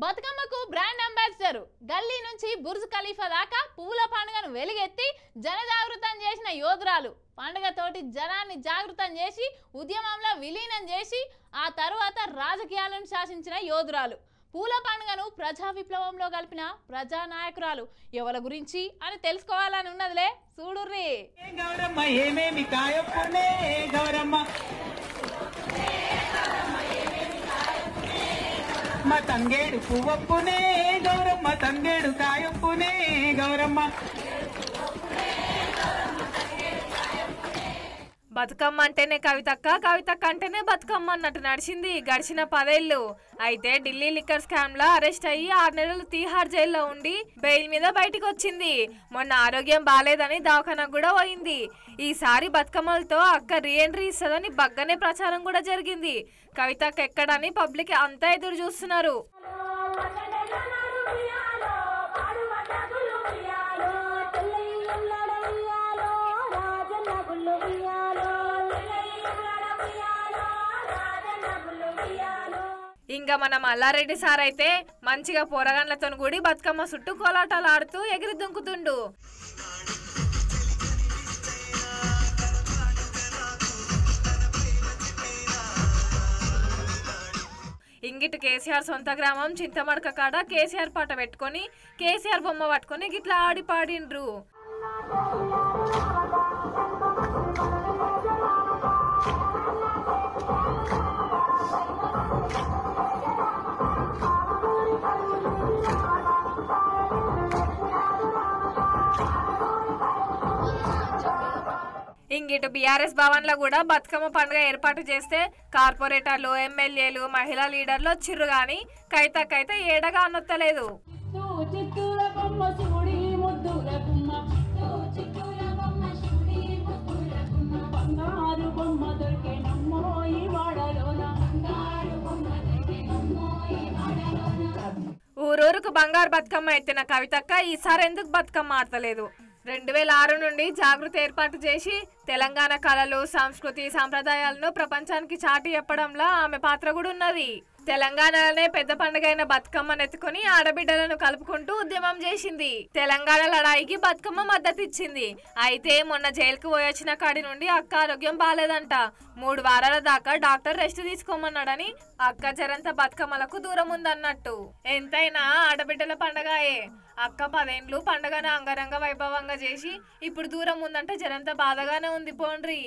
బతుకమ్మకు brand ambassador గల్లీ నుంచి Burj Khalifa దాకా పువ్వుల పండుగను వెలిగెత్తి జనజాగృతం చేసిన యోధురాలు. పండుగతోటి జనాన్ని జాగృతం చేసి ఉద్యమంలో విలీనం చేసి ఆ తర్వాత రాజకీయాలను శాసించిన యోధురాలు. పూల పండుగను ప్రజా విప్లవంలో కలిపిన ప్రజా నాయకురాలు. ఎవరి గురించి అని తెలుసుకోవాలని ఉన్నదిలే, చూడుర్రి. గౌరమ్మ ఏమేమి కాయొప్పునే గౌరమ్మ మా తంగేడు పువ్వొప్పునే గౌరమ్మ తంగేడు కాయొప్పునే గౌరమ్మ. బతుకమ్మ అంటేనే కవితక్క, కవితక్క అంటేనే బతుకమ్మ అన్నట్టు నడిచింది గడిచిన 10 ఏళ్ళు. అయితే ఢిల్లీ లిక్కర్ స్కామ్ లో అరెస్ట్ అయ్యి 6 నెలలు తీహార్ జైల్లో ఉండి బెయిల్ మీద బయటికి వచ్చింది. మొన్న ఆరోగ్యం బాలేదని దవాఖానకు కూడా పోయింది. ఈసారి బతుకమ్మలతో అక్క రీఎంట్రీ ఇస్తుందని బగ్గనే ప్రచారం కూడా జరిగింది. కవితక్క ఎక్కడని పబ్లిక్ అంతా ఎదురు చూస్తున్నారు. ఇంకా మన మల్లారెడ్డి సార్ అయితే మంచిగా పోరగాన్లతో కూడి బతుకమ్మ చుట్టూ కోలాటాలు ఆడుతూ ఎగిరి దుంకుతుండు. ఇంగిటి కేసీఆర్ సొంత గ్రామం చింతమడక కాడ కేసీఆర్ పాట పెట్టుకొని కేసీఆర్ బొమ్మ పట్టుకొని గిట్లా ఆడి పాడిండ్రు. ఇంగిటు బీఆర్ఎస్ భవన్ లో కూడా బతుకమ్మ పండుగ ఏర్పాటు చేస్తే కార్పొరేటర్లు, ఎమ్మెల్యేలు, మహిళా లీడర్లు వచ్చిర్రు గాని కైతకైతే ఏడగా అనొత్తలేదు. ఊరూరుకు బంగారు బతుకమ్మ ఎత్తిన కవితక్క ఈసారి ఎందుకు బతుకమ్మ ఆడతలేదు? 2006 నుండి జాగృతి ఏర్పాటు చేసి తెలంగాణ కళలు, సంస్కృతి, సాంప్రదాయాలను ప్రపంచానికి చాటి చెప్పడంలో ఆమె పాత్ర కూడా ఉన్నది. తెలంగాణలోనే పెద్ద పండుగ అయిన బతుకమ్మను ఎత్తుకుని ఆడబిడ్డలను కలుపుకుంటూ ఉద్యమం చేసింది. తెలంగాణ లడాయికి బతుకమ్మ మద్దతు ఇచ్చింది. అయితే మొన్న జైలుకు పోయొచ్చిన కాడి నుండి అక్క ఆరోగ్యం బాలేదంట. 3 వారాల దాకా డాక్టర్ రెస్ట్ తీసుకోమన్నాడని అక్క జరంత బతుకమ్మలకు దూరం ఉందన్నట్టు. ఎంతైనా ఆడబిడ్డల పండగయే. అక్క 10 ఏళ్ళు పండగను అంగరంగ వైభవంగా చేసి ఇప్పుడు దూరం ఉందంటే జరంత బాధగానే ఉంది. పోండ్రి.